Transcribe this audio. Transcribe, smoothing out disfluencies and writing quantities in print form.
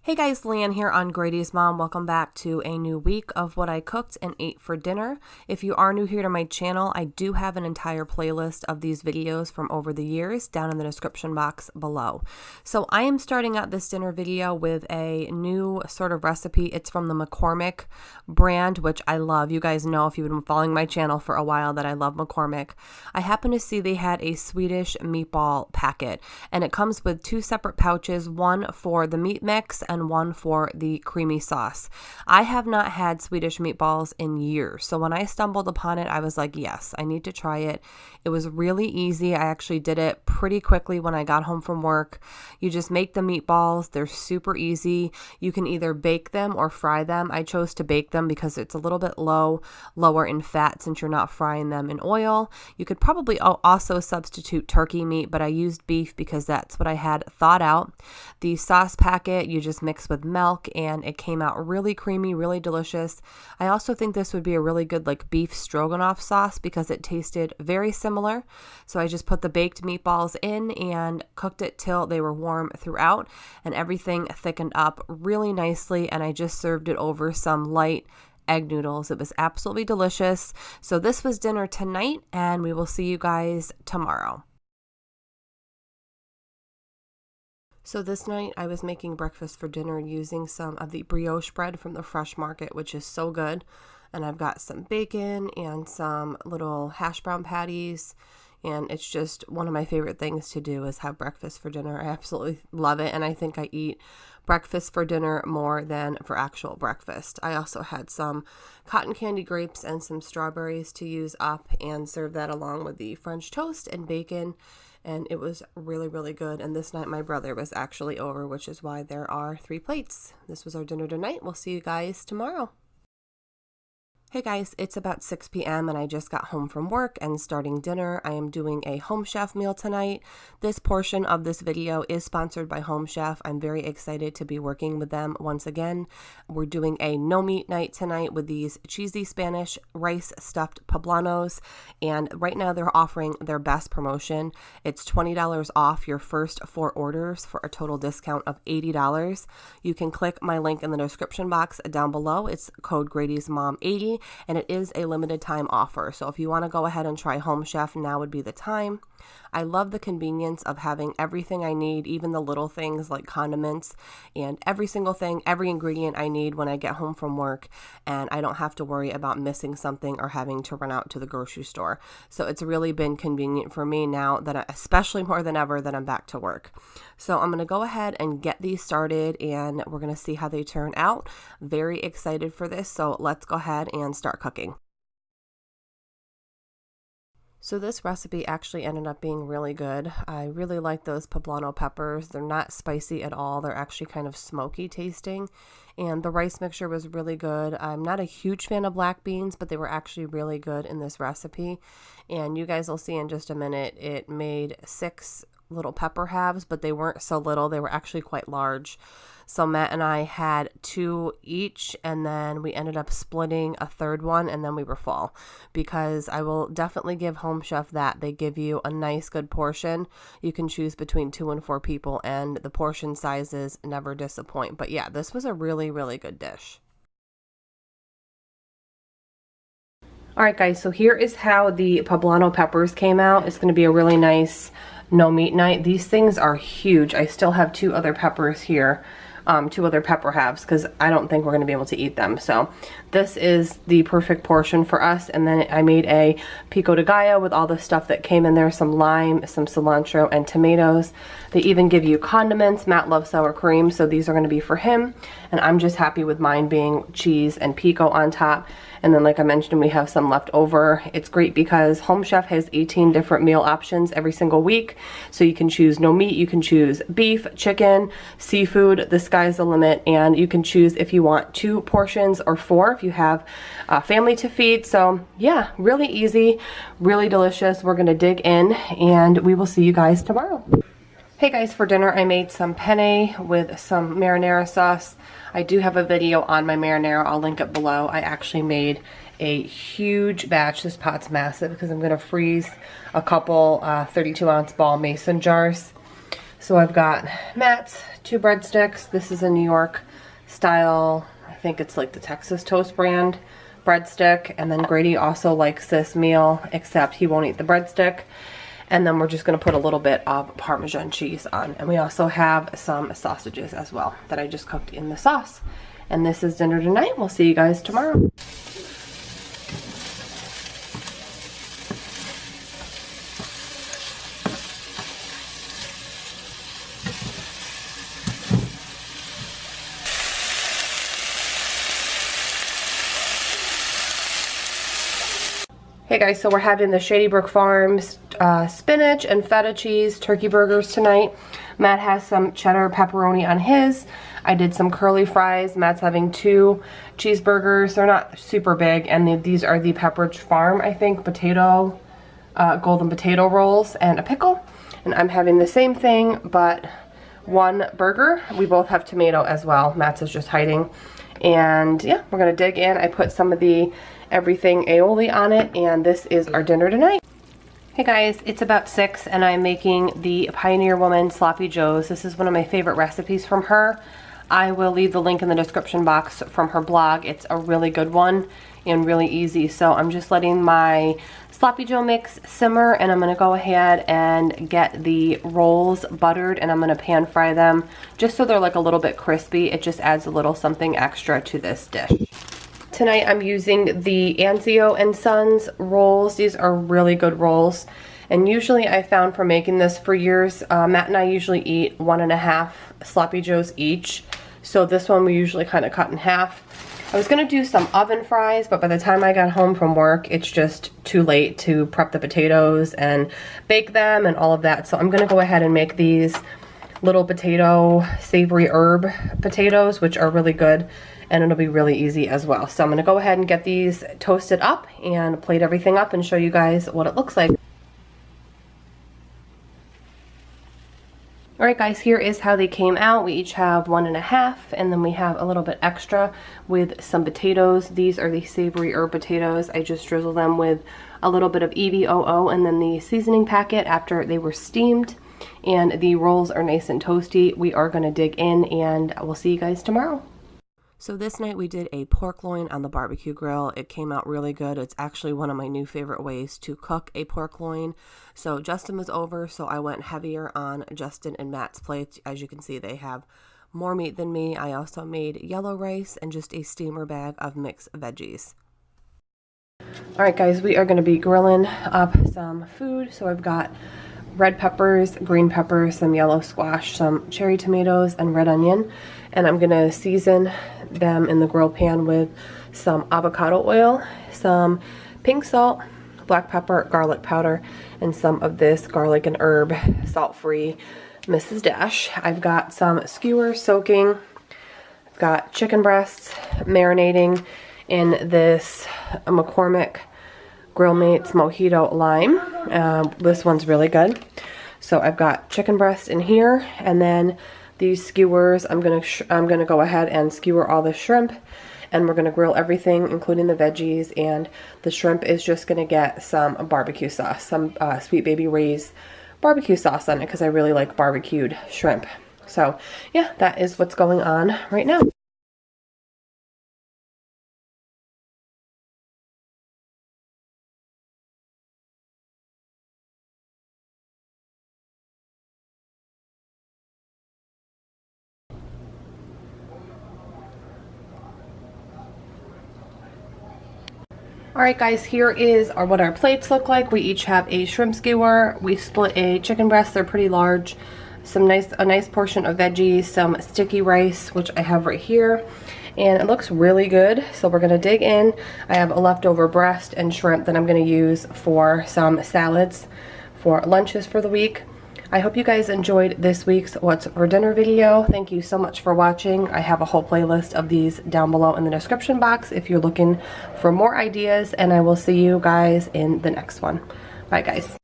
Hey guys, Leanne here on GradysMom. Welcome back to a new week of what I cooked and ate for dinner. If you are new here to my channel, I do have an entire playlist of these videos from over the years down in the description box below. So I am starting out this dinner video with a new sort of recipe. It's from the McCormick brand, which I love. You guys know if you've been following my channel for a while that I love McCormick. I happen to see they had a Swedish meatball packet, and it comes with two separate pouches, one for the meat mix and one for the creamy sauce. I have not had Swedish meatballs in years, so when I stumbled upon it, I was like, yes, I need to try it. It was really easy. I actually did it pretty quickly when I got home from work. You just make the meatballs. They're super easy. You can either bake them or fry them. I chose to bake them because it's a little bit lower in fat since you're not frying them in oil. You could probably also substitute turkey meat, but I used beef because that's what I had thought out. The sauce packet, you just mix with milk, and it came out really creamy, really delicious. I also think this would be a really good like beef stroganoff sauce because it tasted very similar. So I just put the baked meatballs in and cooked it till they were warm throughout, and everything thickened up really nicely, and I just served it over some light egg noodles. It was absolutely delicious. So this was dinner tonight, and we will see you guys tomorrow. So this night I was making breakfast for dinner using some of the brioche bread from the Fresh Market, which is so good. And I've got some bacon and some little hash brown patties. And it's just one of my favorite things to do is have breakfast for dinner. I absolutely love it. And I think I eat breakfast for dinner more than for actual breakfast. I also had some cotton candy grapes and some strawberries to use up and serve that along with the French toast and bacon. And it was really, really good. And this night my brother was actually over, which is why there are 3 plates. This was our dinner tonight. We'll see you guys tomorrow. Hey guys, it's about 6 p.m. and I just got home from work and starting dinner. I am doing a Home Chef meal tonight. This portion of this video is sponsored by Home Chef. I'm very excited to be working with them once again. We're doing a no meat night tonight with these cheesy Spanish rice stuffed poblanos, and right now they're offering their best promotion. It's $20 off your first 4 orders for a total discount of $80. You can click my link in the description box down below. It's code GradysMom80. And it is a limited time offer. So if you want to go ahead and try Home Chef, now would be the time. I love the convenience of having everything I need, even the little things like condiments and every single thing, every ingredient I need when I get home from work, and I don't have to worry about missing something or having to run out to the grocery store. So it's really been convenient for me now that especially more than ever that I'm back to work. So I'm going to go ahead and get these started, and we're going to see how they turn out. Very excited for this. So let's go ahead and start cooking. So this recipe actually ended up being really good. I really like those poblano peppers. They're not spicy at all. They're actually kind of smoky tasting. And the rice mixture was really good. I'm not a huge fan of black beans, but they were actually really good in this recipe. And you guys will see in just a minute, it made 6 little pepper halves, but they weren't so little. They were actually quite large. So Matt and I had 2 each, and then we ended up splitting a 3rd one, and then we were full, because I will definitely give Home Chef that. They give you a nice good portion. You can choose between 2 and 4 people, and the portion sizes never disappoint. But yeah, this was a really, really good dish. All right, guys, so here is how the poblano peppers came out. It's going to be a really nice no meat night. These things are huge. I still have 2 other peppers here. 2 other pepper halves because I don't think we're going to be able to eat them. So this is the perfect portion for us. And then I made a pico de gallo with all the stuff that came in there, some lime, some cilantro, and tomatoes. They even give you condiments. Matt loves sour cream, so these are going to be for him. And I'm just happy with mine being cheese and pico on top. And then, like I mentioned, we have some left over. It's great because Home Chef has 18 different meal options every single week. So you can choose no meat, you can choose beef, chicken, seafood, the sky's the limit. And you can choose if you want 2 portions or 4 if you have a family to feed. So yeah, really easy, really delicious. We're gonna dig in, and we will see you guys tomorrow. Hey guys, for dinner I made some penne with some marinara sauce. I do have a video on my marinara. I'll link it below. I actually made a huge batch. This pot's massive because I'm going to freeze a couple 32-ounce ball mason jars. So I've got Matt's 2 breadsticks. This is a New York style, I think it's like the Texas Toast brand breadstick. And then Grady also likes this meal, except he won't eat the breadstick. And then we're just going to put a little bit of Parmesan cheese on. And we also have some sausages as well that I just cooked in the sauce. And this is dinner tonight. We'll see you guys tomorrow. Hey guys, so we're having the Shady Brook Farms spinach and feta cheese turkey burgers tonight. Matt has some cheddar pepperoni on his. I did some curly fries. Matt's having 2 cheeseburgers. They're not super big, and these are the Pepperidge Farm, I think, potato, golden potato rolls and a pickle. And I'm having the same thing, but 1 burger. We both have tomato as well. Matt's is just hiding. And yeah, we're gonna dig in. I put some of the everything aioli on it, and this is our dinner tonight. Hey guys, it's about 6 and I'm making the Pioneer Woman Sloppy Joes. This is one of my favorite recipes from her. I will leave the link in the description box from her blog. It's a really good one and really easy. So I'm just letting my Sloppy Joe mix simmer, and I'm gonna go ahead and get the rolls buttered, and I'm gonna pan fry them just so they're like a little bit crispy. It just adds a little something extra to this dish. Tonight I'm using the Anzio and Sons rolls. These are really good rolls. And usually I found from making this for years, Matt and I usually eat 1.5 Sloppy Joes each. So this one we usually kind of cut in half. I was gonna do some oven fries, but by the time I got home from work, it's just too late to prep the potatoes and bake them and all of that. So I'm gonna go ahead and make these little potato savory herb potatoes, which are really good. And it'll be really easy as well. So I'm gonna go ahead and get these toasted up and plate everything up and show you guys what it looks like. Alright guys, here is how they came out. We each have 1.5, and then we have a little bit extra with some potatoes. These are the savory herb potatoes. I just drizzle them with a little bit of EVOO and then the seasoning packet after they were steamed. And the rolls are nice and toasty. We are gonna dig in, and we'll see you guys tomorrow. So this night we did a pork loin on the barbecue grill. It came out really good. It's actually one of my new favorite ways to cook a pork loin. So Justin was over, so I went heavier on Justin and Matt's plates. As you can see, they have more meat than me. I also made yellow rice and just a steamer bag of mixed veggies. Alright guys, we are going to be grilling up some food. So I've got red peppers, green peppers, some yellow squash, some cherry tomatoes, and red onion. And I'm gonna season them in the grill pan with some avocado oil, some pink salt, black pepper, garlic powder, and some of this garlic and herb salt-free Mrs. Dash. I've got some skewers soaking. I've got chicken breasts marinating in this McCormick Grill Mates Mojito Lime. This one's really good. So I've got chicken breast in here, and then these skewers, I'm gonna go ahead and skewer all the shrimp, and we're gonna grill everything, including the veggies, and the shrimp is just gonna get some barbecue sauce, some Sweet Baby Ray's barbecue sauce on it, because I really like barbecued shrimp. So yeah, that is what's going on right now. Alright guys, here is what our plates look like. We each have a shrimp skewer. We split a chicken breast, they're pretty large. A nice portion of veggies, some sticky rice, which I have right here. And it looks really good, so we're gonna dig in. I have a leftover breast and shrimp that I'm gonna use for some salads for lunches for the week. I hope you guys enjoyed this week's What's for Dinner video. Thank you so much for watching. I have a whole playlist of these down below in the description box if you're looking for more ideas, and I will see you guys in the next one. Bye guys.